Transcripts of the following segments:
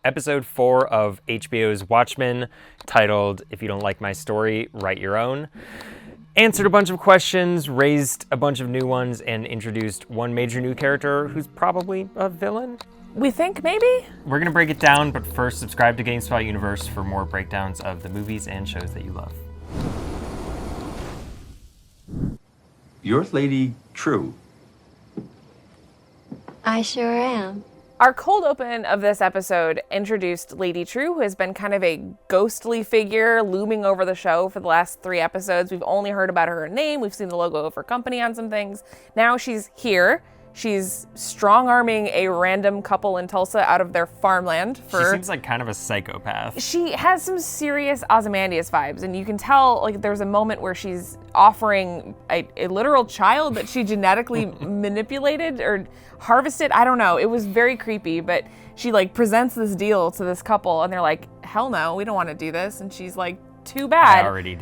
Episode 4 of HBO's Watchmen, titled If You Don't Like My Story, Write Your Own. Answered a bunch of questions, raised a bunch of new ones, and introduced one major new character who's probably a villain. We think, maybe? We're going to break it down, but first subscribe to GameSpot Universe for more breakdowns of the movies and shows that you love. You're Lady Trieu. I sure am. Our cold open of this episode introduced Lady Trieu, who has been kind of a ghostly figure looming over the show for the last 3 episodes. We've only heard about her name. We've seen the logo of her company on some things. Now she's here. She's strong-arming a random couple in Tulsa out of their farmland. She seems like kind of a psychopath. She has some serious Ozymandias vibes, and you can tell, like, there's a moment where she's offering a literal child that she genetically manipulated or harvested. I don't know. It was very creepy, but she, like, presents this deal to this couple, and they're like, hell no, we don't want to do this. And she's like, too bad. I already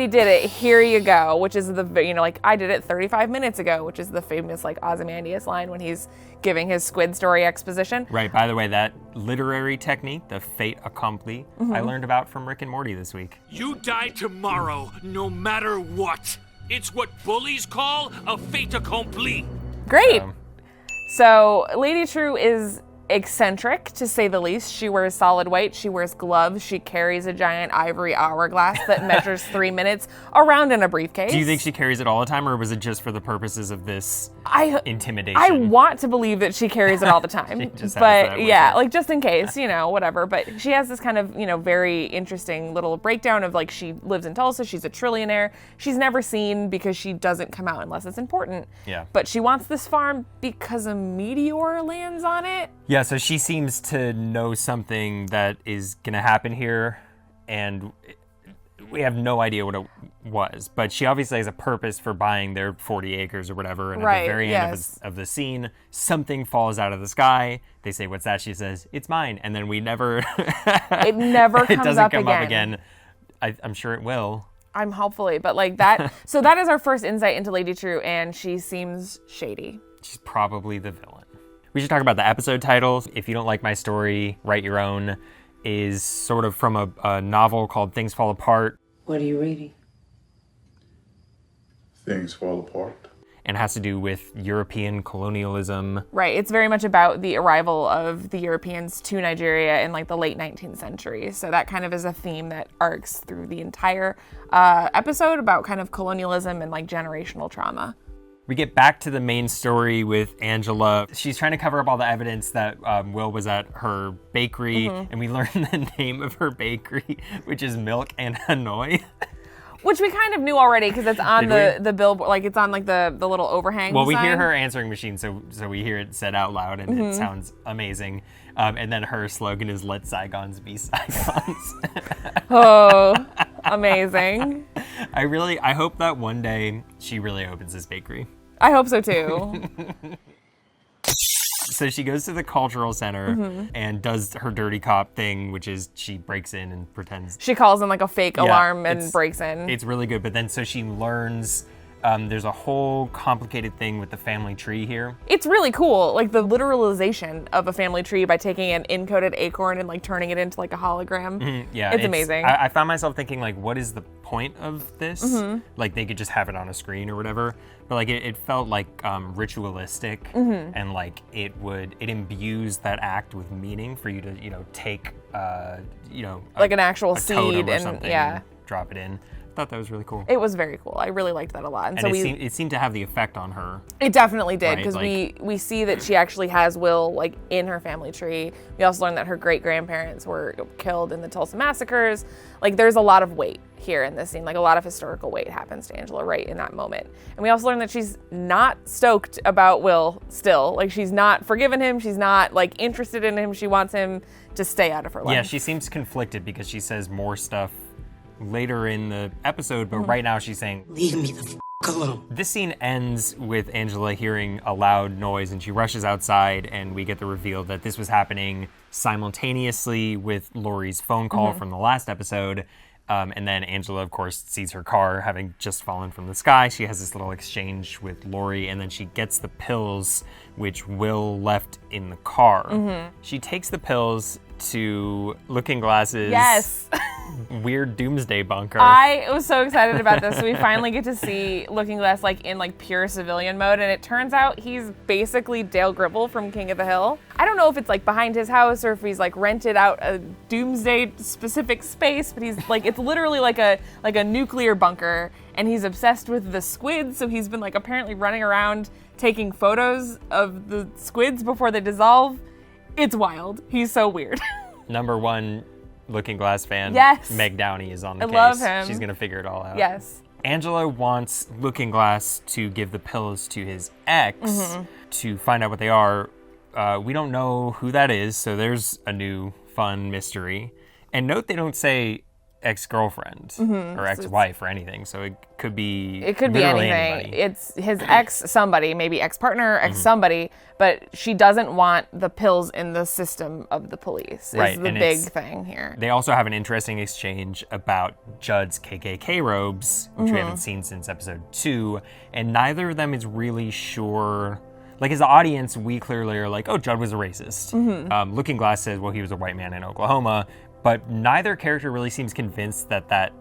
did it. Here you go, which is like, I did it 35 minutes ago, which is the famous, like, Ozymandias line when he's giving his squid story exposition. Right, by the way, that literary technique, the fait accompli, I learned about from Rick and Morty this week. You die tomorrow, no matter what. It's what bullies call a fait accompli. Great. So Lady Trieu is eccentric, to say the least. She wears solid white, she wears gloves, she carries a giant ivory hourglass that measures 3 minutes around in a briefcase. Do you think she carries it all the time, or was it just for the purposes of this intimidation? I want to believe that she carries it all the time. But yeah, like, just in case, whatever. But she has this kind of, very interesting little breakdown of, like, she lives in Tulsa, she's a trillionaire. She's never seen because she doesn't come out unless it's important. Yeah. But she wants this farm because a meteor lands on it. Yeah, so she seems to know something that is going to happen here, and we have no idea what it was. But she obviously has a purpose for buying their 40 acres or whatever, and at the very end of the scene, something falls out of the sky. They say, what's that? She says, it's mine. And then we never... It never comes It doesn't up come again. up again. I'm sure it will. I'm hopefully, but like that... So that is our first insight into Lady Trieu, and she seems shady. She's probably the villain. We should talk about the episode title. If You Don't Like My Story, Write Your Own, is sort of from a novel called Things Fall Apart. What are you reading? Things Fall Apart. And has to do with European colonialism. Right, it's very much about the arrival of the Europeans to Nigeria in, like, the late 19th century. So that kind of is a theme that arcs through the entire episode about kind of colonialism and, like, generational trauma. We get back to the main story with Angela. She's trying to cover up all the evidence that Will was at her bakery, and we learn the name of her bakery, which is Milk and Hanoi. Which we kind of knew already because it's on the billboard, like it's on like the little overhang. Well, we sign. hear her answering machine, so we hear it said out loud, and it sounds amazing. And then her slogan is "Let Saigons be Saigons." Oh, amazing! I hope that one day she really opens this bakery. I hope so too. So she goes to the cultural center and does her dirty cop thing, which is she breaks in and pretends. She calls in like a fake alarm and breaks in. It's really good, but then so she learns there's a whole complicated thing with the family tree here. It's really cool, like the literalization of a family tree by taking an encoded acorn and like turning it into like a hologram. Yeah, it's amazing. I found myself thinking, like, what is the point of this? Like, they could just have it on a screen or whatever. But like it felt like ritualistic, and like it imbues that act with meaning for you to take like an actual a seed totem or and something and drop it in. I thought that was really cool. It was very cool. I really liked that a lot. And so it seemed to have the effect on her. It definitely did, right? because like, we see that she actually has Will like in her family tree. We also learned that her great-grandparents were killed in the Tulsa massacres. Like, there's a lot of weight here in this scene. Like, a lot of historical weight happens to Angela right in that moment. And we also learned that she's not stoked about Will still. Like, she's not forgiven him. She's not like interested in him. She wants him to stay out of her life. Yeah, she seems conflicted because she says more stuff later in the episode, but right now she's saying, Leave me the f*** alone. This scene ends with Angela hearing a loud noise, and she rushes outside, and we get the reveal that this was happening simultaneously with Laurie's phone call from the last episode. And then Angela, of course, sees her car having just fallen from the sky. She has this little exchange with Laurie, and then she gets the pills, which Will left in the car. She takes the pills, to Looking Glass's Yes. weird doomsday bunker. I was so excited about this. So we finally get to see Looking Glass in pure civilian mode, and it turns out he's basically Dale Gribble from King of the Hill. I don't know if it's behind his house or if he's rented out a doomsday specific space, but he's it's literally like a nuclear bunker, and he's obsessed with the squids. So he's been apparently running around taking photos of the squids before they dissolve. It's wild. He's so weird. Number one Looking Glass fan, Yes. Meg Downey, is on the case. I love him. She's going to figure it all out. Yes. Angela wants Looking Glass to give the pills to his ex to find out what they are. We don't know who that is, so there's a new fun mystery. And note they don't say ex-girlfriend or ex-wife or anything, so it could be anything. anybody. It's his ex somebody, maybe ex-partner, ex-somebody, but she doesn't want the pills in the system of the police. Right, Is the and big thing here. They also have an interesting exchange about Judd's KKK robes, which we haven't seen since episode 2, and neither of them is really sure. As the audience, we clearly are oh, Judd was a racist. Looking Glass says, well, he was a white man in Oklahoma, but neither character really seems convinced that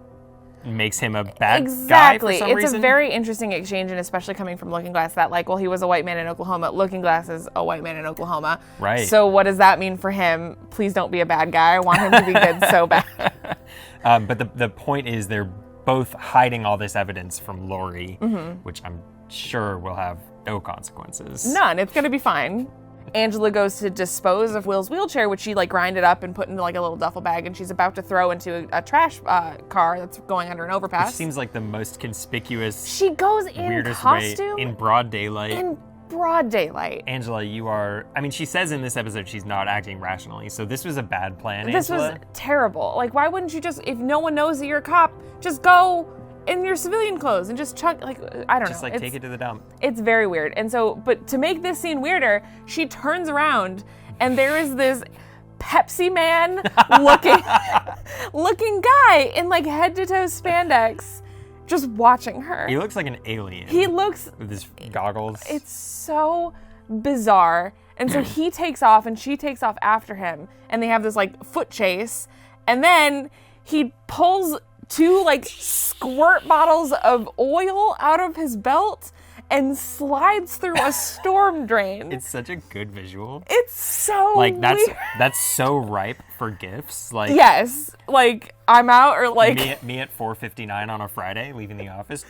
makes him a bad guy for some reason. It's a very interesting exchange, and especially coming from Looking Glass, that well, he was a white man in Oklahoma. Looking Glass is a white man in Oklahoma. Right. So what does that mean for him? Please don't be a bad guy. I want him to be good so bad. But the point is they're both hiding all this evidence from Laurie, which I'm sure will have no consequences. None. It's going to be fine. Angela goes to dispose of Will's wheelchair, which she grinded up and put into a little duffel bag, and she's about to throw into a trash car that's going under an overpass. Which seems like the most conspicuous, she goes in weirdest costume way in broad daylight. In broad daylight. Angela, you are. I mean, she says in this episode she's not acting rationally, so this was a bad plan. This Angela. was terrible. Why wouldn't you just, if no one knows that you're a cop, just go in your civilian clothes and just chuck, I don't know. Just take it to the dump. It's very weird. And so, but to make this scene weirder, she turns around and there is this Pepsi Man looking guy in head to toe spandex just watching her. He looks like an alien. He looks with his goggles. It's so bizarre. And so he takes off and she takes off after him, and they have this foot chase, and then he pulls 2 squirt bottles of oil out of his belt and slides through a storm drain. It's such a good visual. It's so weird. That's so ripe for gifts. Yes, I'm out, or me at 4:59 on a Friday, leaving the office.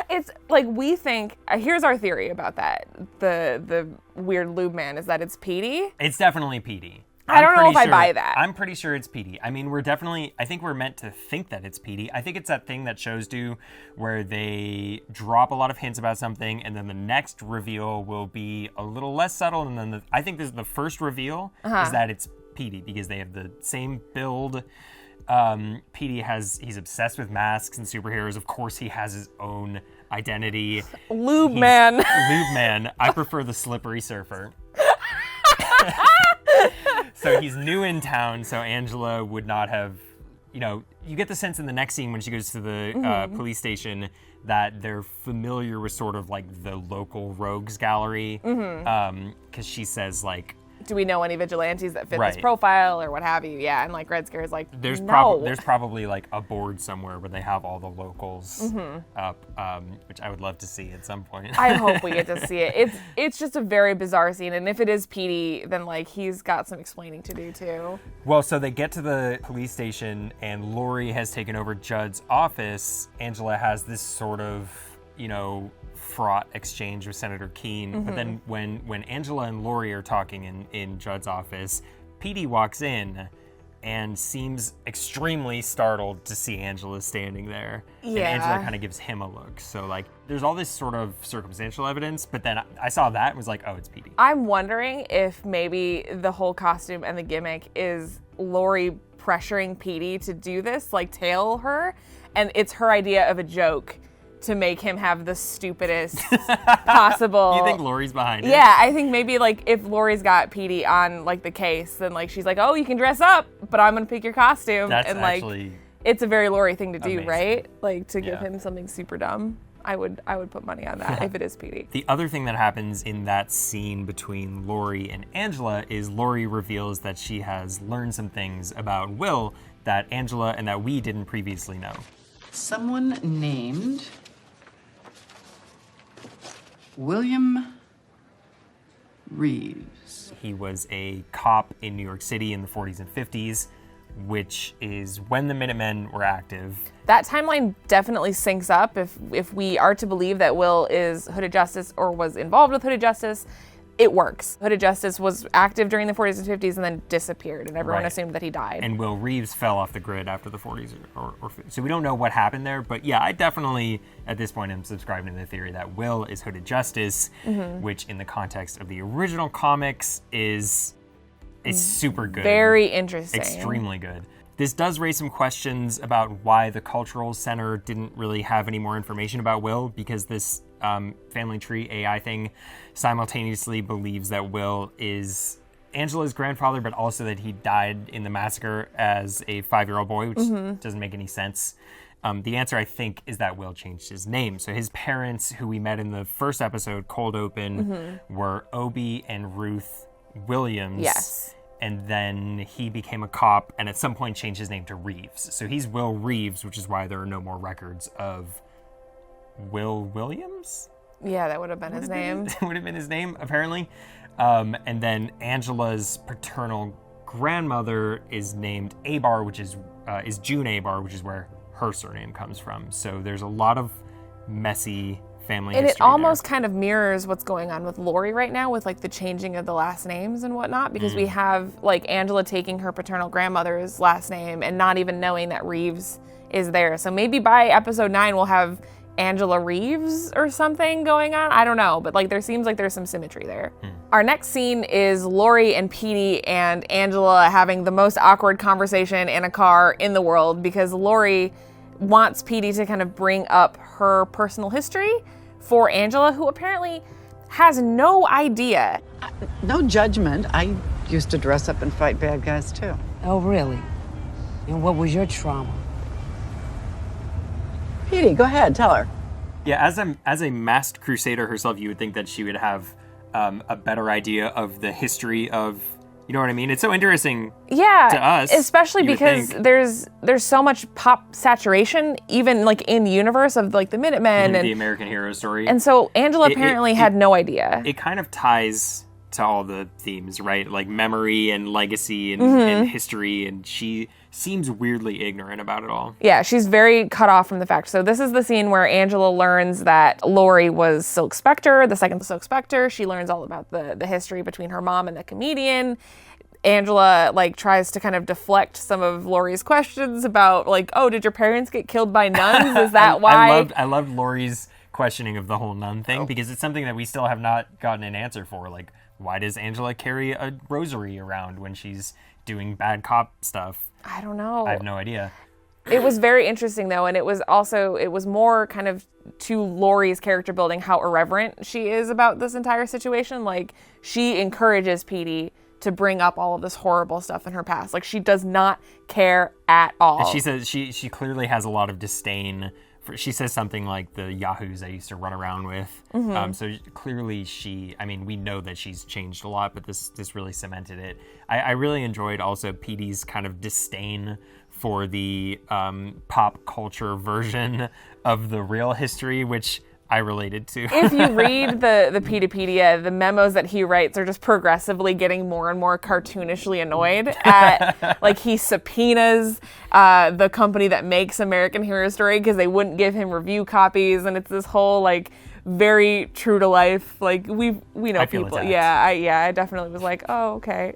It's we think. Here's our theory about that. The weird Lube Man is that it's Petey. It's definitely Petey. I don't know if I buy that. I'm pretty sure it's Petey. I mean, I think we're meant to think that it's Petey. I think it's that thing that shows do where they drop a lot of hints about something, and then the next reveal will be a little less subtle, and then I think this is the first reveal is that it's Petey, because they have the same build. Petey he's obsessed with masks and superheroes. Of course, he has his own identity. Lube Man. Lube Man. I prefer the slippery surfer. So he's new in town, so Angela would not have, you get the sense in the next scene when she goes to the police station that they're familiar with sort of the local rogues gallery, because she says do we know any vigilantes that fit Right. this profile or what have you? Yeah, and Red Scare is there's no. there's probably a board somewhere where they have all the locals up, which I would love to see at some point. I hope we get to see it. It's just a very bizarre scene, and if it is Petey, then he's got some explaining to do too. Well, so they get to the police station, and Laurie has taken over Judd's office. Angela has this sort of, fraught exchange with Senator Keene. But then when Angela and Laurie are talking in Judd's office, Petey walks in and seems extremely startled to see Angela standing there. Yeah. And Angela kind of gives him a look. So there's all this sort of circumstantial evidence, but then I saw that and was oh, it's Petey. I'm wondering if maybe the whole costume and the gimmick is Laurie pressuring Petey to do this, tail her, and it's her idea of a joke to make him have the stupidest possible. You think Laurie's behind it? Yeah, I think maybe if Laurie's got Petey on the case, then she's oh, you can dress up, but I'm gonna pick your costume. That's and actually it's a very Laurie thing to do, amazing. right? To give him something super dumb. I would put money on that if it is Petey. The other thing that happens in that scene between Laurie and Angela is Laurie reveals that she has learned some things about Will that Angela and that we didn't previously know. Someone named William Reeves. He was a cop in New York City in the 40s and 50s, which is when the Minutemen were active. That timeline definitely syncs up if we are to believe that Will is Hooded Justice or was involved with Hooded Justice. It works. Hooded Justice was active during the 40s and 50s and then disappeared, and everyone assumed that he died. And Will Reeves fell off the grid after the 40s or so we don't know what happened there, but yeah, I definitely at this point am subscribing to the theory that Will is Hooded Justice, which in the context of the original comics is super good. Very interesting. Extremely good. This does raise some questions about why the Cultural Center didn't really have any more information about Will, because this family tree AI thing simultaneously believes that Will is Angela's grandfather, but also that he died in the massacre as a 5-year-old boy, which doesn't make any sense. The answer, I think, is that Will changed his name. So his parents, who we met in the first episode, Cold Open, were Obie and Ruth Williams. Yes. And then he became a cop and at some point changed his name to Reeves. So he's Will Reeves, which is why there are no more records of Will Williams? Yeah, that would have been his name. Would have been his name, apparently. And then Angela's paternal grandmother is named Abar, which is June Abar, which is where her surname comes from. So there's a lot of messy family and history it almost there. kind of mirrors what's going on with Laurie right now with like the changing of the last names and whatnot, because we have like Angela taking her paternal grandmother's last name and not even knowing that Reeves is there. So maybe by episode 9 we'll have Angela Reeves or something going on. I don't know, but like there seems like there's some symmetry there. Our next scene is Laurie and Petey and Angela having the most awkward conversation in a car in the world, because Laurie wants Petey to kind of bring up her personal history for Angela, who apparently has no idea. No judgment. I used to dress up and fight bad guys too. Oh, really? And what was your trauma? Petey, go ahead, tell her. Yeah, as a masked crusader herself, you would think that she would have a better idea of the history of, you know what I mean? It's so interesting to us. Especially you would because think. there's so much pop saturation, even like in the universe of like the Minutemen and the American hero story. And so Angela apparently had no idea. It kind of ties to all the themes, right? Like memory and legacy and history, and she seems weirdly ignorant about it all. Yeah, she's very cut off from the fact. So this is the scene where Angela learns that Laurie was Silk Spectre, the second Silk Spectre. She learns all about the history between her mom and the comedian. Angela like tries to kind of deflect some of Laurie's questions about like, oh, did your parents get killed by nuns? Is that why? I loved Laurie's questioning of the whole nun thing, because it's something that we still have not gotten an answer for. Like, why does Angela carry a rosary around when she's doing bad cop stuff? I don't know. I have no idea. It was very interesting though, and it was more kind of to Laurie's character building how irreverent she is about this entire situation. Like, she encourages Petey to bring up all of this horrible stuff in her past. Like, she does not care at all. And she says she clearly has a lot of disdain for, she says something like the yahoos I used to run around with. So clearly we know that she's changed a lot, but this really cemented it. I really enjoyed also Petey's kind of disdain for the pop culture version of the real history, which I related to. If you read the Peteypedia, the memos that he writes are just progressively getting more and more cartoonishly annoyed at, like, he subpoenas the company that makes American Hero Story because they wouldn't give him review copies, and it's this whole, like, very true to life, like, we know people. Attacked. I definitely was like, oh, okay.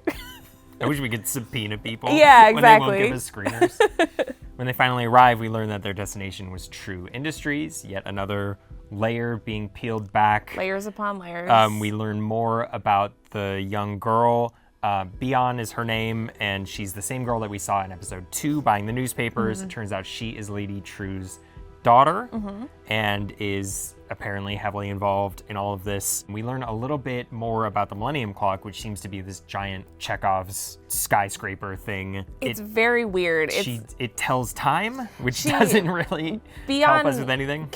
I wish we could subpoena people. Yeah, exactly. When they won't give us screeners. When they finally arrive, we learn that their destination was True Industries, yet another layer being peeled back. Layers upon layers. We learn more about the young girl. Bion is her name, and she's the same girl that we saw in episode 2 buying the newspapers. It turns out she is Lady Trieu's daughter and is apparently heavily involved in all of this. We learn a little bit more about the Millennium Clock, which seems to be this giant Chekhov's skyscraper thing. It's very weird. It tells time, which doesn't really help us with anything.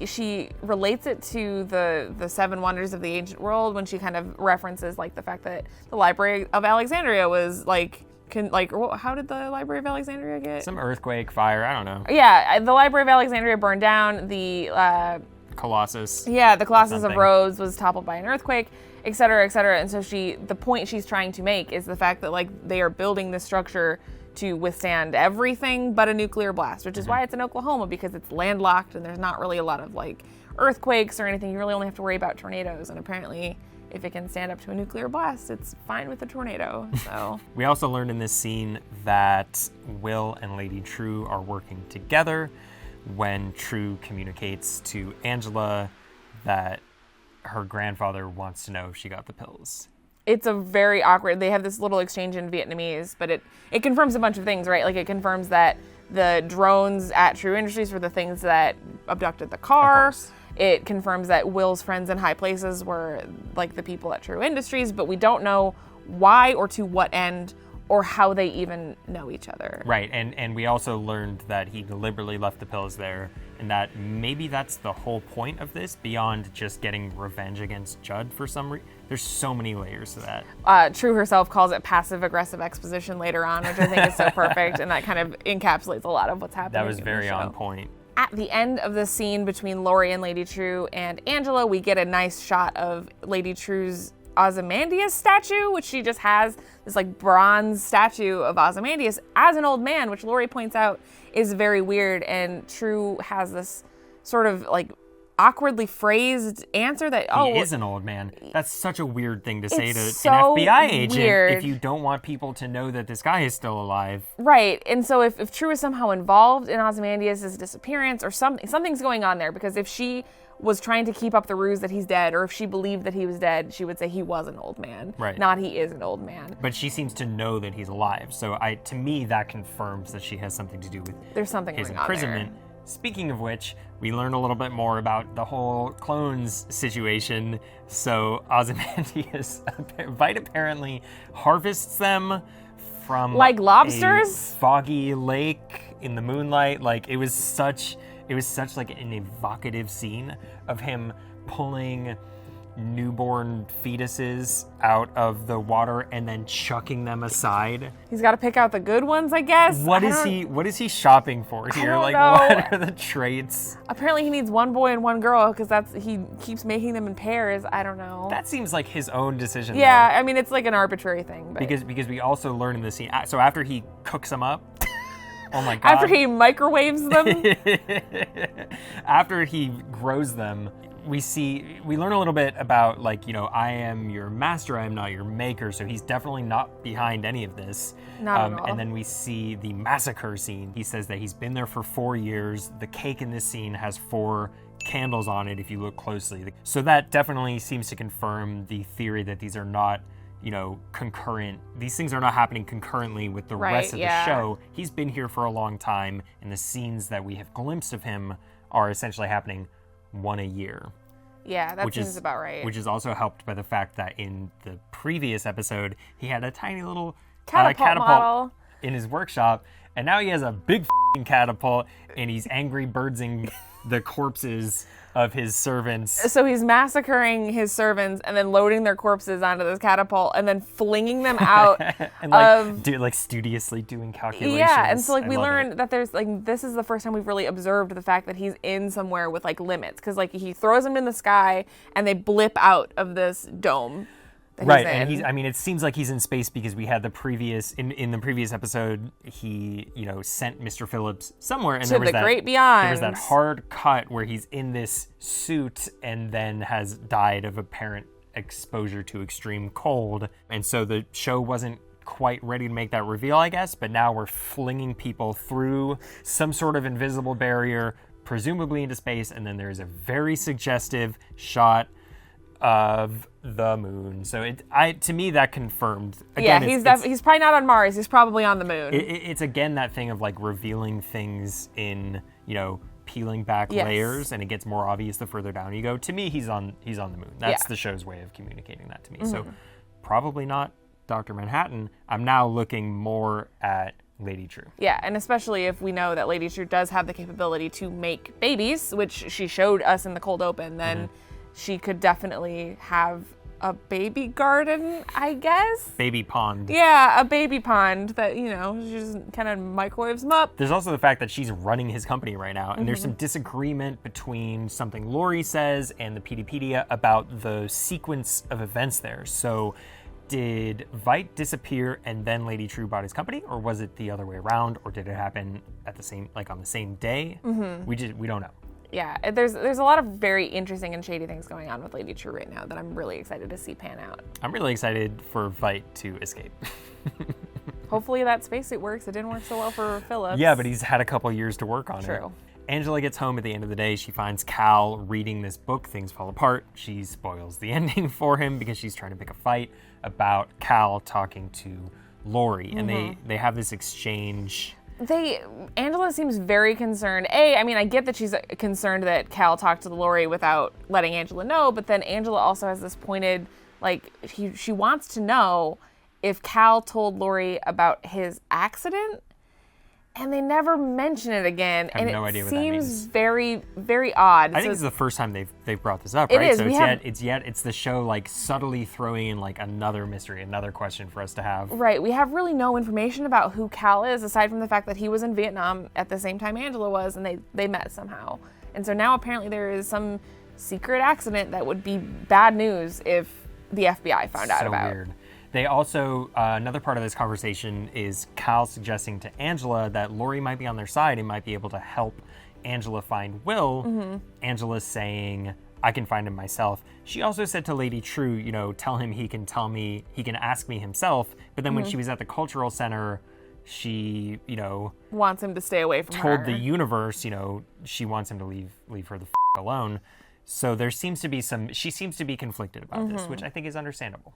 She relates it to the Seven Wonders of the Ancient World when she kind of references like the fact that the Library of Alexandria was how did the Library of Alexandria get? Some earthquake, fire, I don't know. Yeah, the Library of Alexandria burned down. The Colossus. Yeah, the Colossus of Rhodes was toppled by an earthquake, et cetera, et cetera. And so the point she's trying to make is the fact that like they are building this structure to withstand everything but a nuclear blast, which is why it's in Oklahoma, because it's landlocked and there's not really a lot of like earthquakes or anything. You really only have to worry about tornadoes, and apparently if it can stand up to a nuclear blast, it's fine with a tornado. So we also learned in this scene that Will and Lady Trieu are working together when Trieu communicates to Angela that her grandfather wants to know if she got the pills. It's a very awkward, they have this little exchange in Vietnamese, but it confirms a bunch of things, right? Like it confirms that the drones at Trieu Industries were the things that abducted the car. It confirms that Will's friends in high places were like the people at Trieu Industries, but we don't know why or to what end or how they even know each other. Right, and we also learned that he deliberately left the pills there, and that maybe that's the whole point of this, beyond just getting revenge against Judd for some reason. There's so many layers to that. Trieu herself calls it passive-aggressive exposition later on, which I think is so perfect, and that kind of encapsulates a lot of what's happening. That was very on point. At the end of the scene between Laurie and Lady Trieu and Angela, we get a nice shot of Lady Trieu's Ozymandias statue, which she just has this like bronze statue of Ozymandias as an old man, which Laurie points out is very weird. And Trieu has this sort of like awkwardly phrased answer that, he is an old man. That's such a weird thing to say to so an FBI agent weird. If you don't want people to know that this guy is still alive. Right. And so if Trieu is somehow involved in Ozymandias' disappearance or something's going on there, because if she was trying to keep up the ruse that he's dead, or if she believed that he was dead, she would say he was an old man, right? Not he is an old man. But she seems to know that he's alive. So to me, that confirms that she has something to do with There's something his going on imprisonment. there. Speaking of which, we learn a little bit more about the whole clones situation. So Ozymandias, Veidt apparently harvests them from like lobsters? A foggy lake in the moonlight. Like it was such like an evocative scene of him pulling newborn fetuses out of the water and then chucking them aside. He's got to pick out the good ones, I guess. What is he shopping for here? Like, know. what are the traits? Apparently he needs one boy and one girl because he keeps making them in pairs. I don't know. That seems like his own decision. Yeah, though. I mean, it's like an arbitrary thing. But Because we also learn in the scene, so after he cooks them up, oh my God. After he microwaves them? After he grows them, we learn a little bit about, like, you know, I am your master, I am not your maker, so he's definitely not behind any of this. Not at all. And then we see the massacre scene. He says that he's been there for 4 years. The cake in this scene has 4 candles on it if you look closely. So that definitely seems to confirm the theory that these are not, you know, concurrent. These things are not happening concurrently with the rest of the show. He's been here for a long time, and the scenes that we have glimpsed of him are essentially happening one a year. Yeah, that seems about right. Which is also helped by the fact that in the previous episode, he had a tiny little catapult model in his workshop, and now he has a big f***ing catapult, and he's angry birdsing the corpses of his servants. So he's massacring his servants and then loading their corpses onto this catapult and then flinging them out and studiously doing calculations. Yeah, and so we learn that there's this is the first time we've really observed the fact that he's in somewhere with limits, because he throws them in the sky and they blip out of this dome. Right, and it seems like he's in space because we had the previous episode, he, sent Mr. Phillips somewhere, and to the great beyond. There was that hard cut where he's in this suit and then has died of apparent exposure to extreme cold, and so the show wasn't quite ready to make that reveal, I guess, but now we're flinging people through some sort of invisible barrier, presumably into space, and then there's a very suggestive shot of the moon. So to me, that confirmed. Again, he's probably not on Mars. He's probably on the moon. It's again that thing of revealing things in peeling back Yes. layers, and it gets more obvious the further down you go. To me, he's on the moon. That's the show's way of communicating that to me. So probably not Dr. Manhattan. I'm now looking more at Lady Trieu. Yeah, and especially if we know that Lady Trieu does have the capability to make babies, which she showed us in the cold open, then she could definitely have a baby garden, I guess. Baby pond. Yeah, a baby pond that, she just kind of microwaves them up. There's also the fact that she's running his company right now, and there's some disagreement between something Laurie says and the Peteypedia about the sequence of events there. So did Veidt disappear and then Lady Trieu bought his company, or was it the other way around, or did it happen at the same, on the same day? We don't know. Yeah, there's a lot of very interesting and shady things going on with Lady Trieu right now that I'm really excited to see pan out. I'm really excited for Veidt to escape. Hopefully that spacesuit works. It didn't work so well for Philips. Yeah, but he's had a couple years to work on it. True. Angela gets home at the end of the day. She finds Cal reading this book, Things Fall Apart. She spoils the ending for him because she's trying to pick a fight about Cal talking to Laurie. And they have this exchange. Angela seems very concerned. I get that she's concerned that Cal talked to Laurie without letting Angela know, but then Angela also has this pointed, she wants to know if Cal told Laurie about his accident, and they never mention it again. I have no idea what that seems means. very, very odd. I think this is the first time they've brought this up, It right? is. So It's the show subtly throwing in another mystery, another question for us to have. Right. We have really no information about who Cal is, aside from the fact that he was in Vietnam at the same time Angela was, and they met somehow. And so now apparently there is some secret accident that would be bad news if the FBI found out about. So weird. They also, another part of this conversation is Cal suggesting to Angela that Laurie might be on their side and might be able to help Angela find Will. Angela saying, I can find him myself. She also said to Lady Trieu, tell him he can ask me himself. But then when she was at the cultural center, she, Wants him to stay away from her. told the universe, she wants him to leave her the alone. So there seems to be she seems to be conflicted about this, which I think is understandable.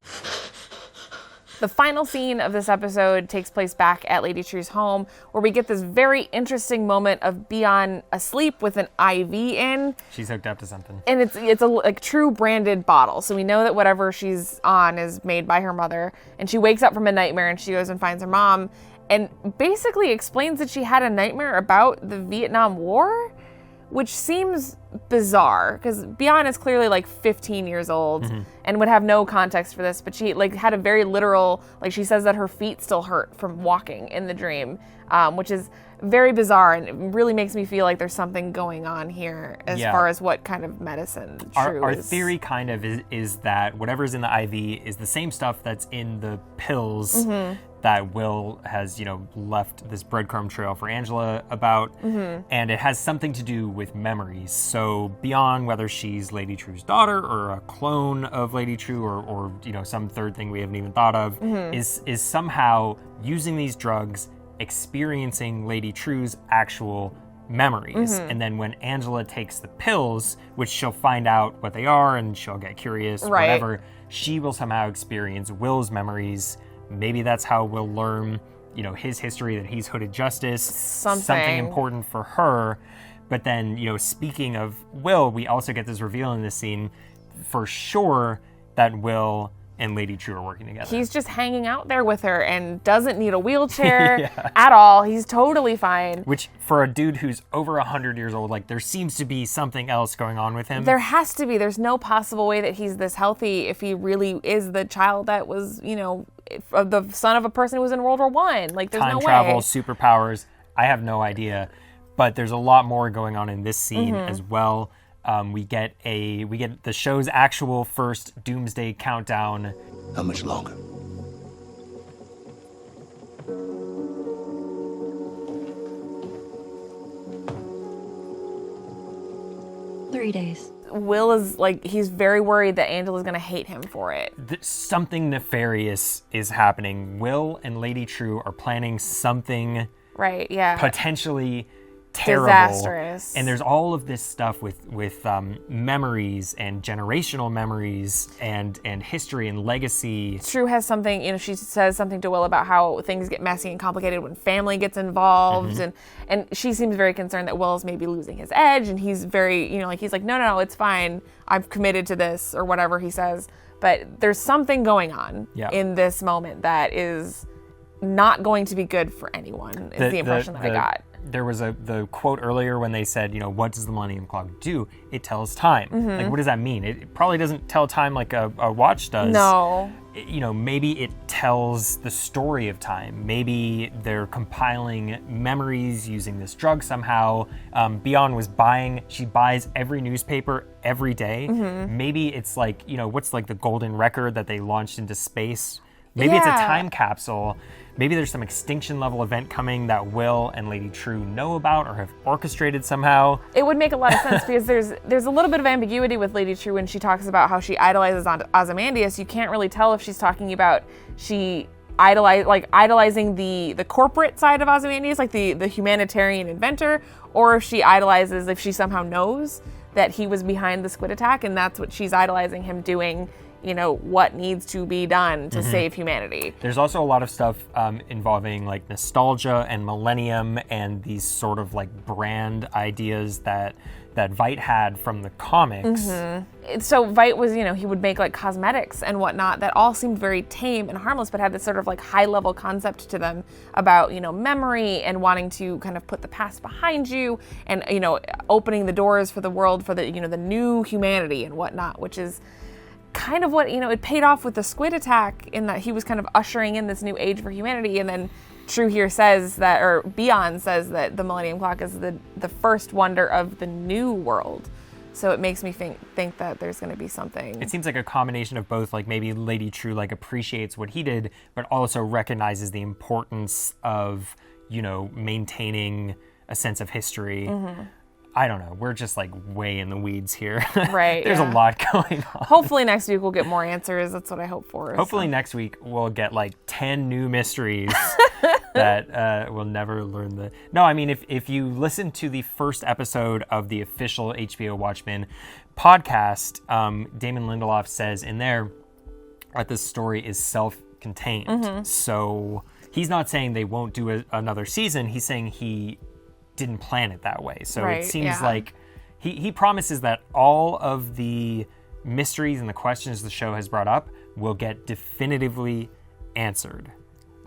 The final scene of this episode takes place back at Lady Trieu's home, where we get this very interesting moment of Beyond asleep with an IV in. She's hooked up to something. And it's a true branded bottle. So we know that whatever she's on is made by her mother. And she wakes up from a nightmare and she goes and finds her mom and basically explains that she had a nightmare about the Vietnam War, which seems bizarre because Beyond is clearly 15 years old and would have no context for this, but she had a very literal, she says that her feet still hurt from walking in the dream, which is very bizarre, and it really makes me feel like there's something going on here as far as what kind of medicine Trieu Our is. theory kind of is that whatever's in the IV is the same stuff that's in the pills that Will has, left this breadcrumb trail for Angela about, and it has something to do with memories. So beyond whether she's Lady Trieu's daughter or a clone of Lady Trieu or some third thing we haven't even thought of, is somehow using these drugs, experiencing Lady Trieu's actual memories. And then when Angela takes the pills, which she'll find out what they are and she'll get curious, whatever, she will somehow experience Will's memories. Maybe that's how we'll learn, his history, that he's hooded justice, something important for her. But then, speaking of Will, we also get this reveal in this scene for sure that Will and Lady Trieu are working together. He's just hanging out there with her and doesn't need a wheelchair at all. He's totally fine. Which, for a dude who's over 100 years old, there seems to be something else going on with him. There has to be. There's no possible way that he's this healthy if he really is the child that was, the son of a person who was in World War I. There's no way. Time travel, superpowers, I have no idea. But there's a lot more going on in this scene as well. We get the show's actual first doomsday countdown. How much longer? Three days. Will is he's very worried that Angela's going to hate him for it. Something nefarious is happening. Will and Lady Trieu are planning something Right, yeah. potentially terrible. Disastrous. And there's all of this stuff with memories and generational memories and history and legacy. Trieu has something, she says something to Will about how things get messy and complicated when family gets involved, and she seems very concerned that Will's maybe losing his edge, and he's very, he's like, no, it's fine, I've committed to this, or whatever he says. But there's something going on in this moment that is not going to be good for anyone, is the impression that I got. There was the quote earlier when they said, what does the Millennium Clock do? It tells time. Like, what does that mean? It probably doesn't tell time like a watch does. No. Maybe it tells the story of time. Maybe they're compiling memories using this drug somehow. Beyond she buys every newspaper every day. Maybe it's like, what's like the golden record that they launched into space? Maybe it's a time capsule. Maybe there's some extinction level event coming that Will and Lady Trieu know about or have orchestrated somehow. It would make a lot of sense because there's a little bit of ambiguity with Lady Trieu when she talks about how she idolizes Ozymandias. You can't really tell if she's talking about idolizing the corporate side of Ozymandias, like the humanitarian inventor, or if she idolizes, if she somehow knows that he was behind the squid attack and that's what she's idolizing him doing, what needs to be done to save humanity. There's also a lot of stuff involving like nostalgia and millennium and these sort of like brand ideas that Veidt had from the comics. So Veidt was, he would make like cosmetics and whatnot that all seemed very tame and harmless, but had this sort of like high level concept to them about, memory and wanting to kind of put the past behind you and, opening the doors for the world for the, the new humanity and whatnot, which is kind of what, it paid off with the squid attack in that he was kind of ushering in this new age for humanity. And then Trieu here says that, or Beyond says that the Millennium Clock is the first wonder of the new world. So it makes me think that there's going to be something. It seems like a combination of both, like maybe Lady Trieu like appreciates what he did, but also recognizes the importance of, maintaining a sense of history. I don't know. We're just like way in the weeds here. Right. There's a lot going on. Hopefully next week we'll get more answers. That's what I hope for. Hopefully next week we'll get like 10 new mysteries that we'll never learn the... No, I mean, if you listen to the first episode of the official HBO Watchmen podcast, Damon Lindelof says in there that this story is self-contained. So he's not saying they won't do another season. He's saying he didn't plan it that way. So it seems like he promises that all of the mysteries and the questions the show has brought up will get definitively answered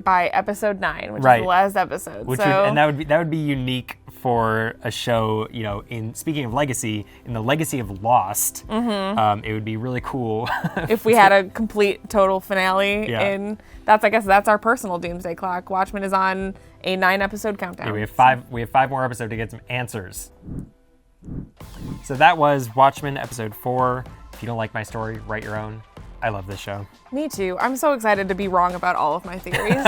by episode 9, which is the last episode. That would be unique for a show, in speaking of legacy, in the legacy of Lost, it would be really cool if we had a complete total finale. I guess that's our personal doomsday clock. Watchmen is on a 9-episode countdown. Yeah, we have 5 more episodes to get some answers. So that was Watchmen episode 4. If you don't like my story, write your own. I love this show. Me too. I'm so excited to be wrong about all of my theories.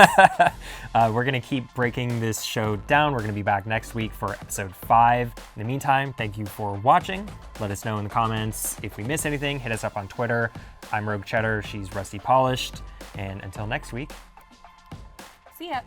We're going to keep breaking this show down. We're going to be back next week for episode 5. In the meantime, thank you for watching. Let us know in the comments if we miss anything. Hit us up on Twitter. I'm Rogue Cheddar. She's Rusty Polished. And until next week. See ya.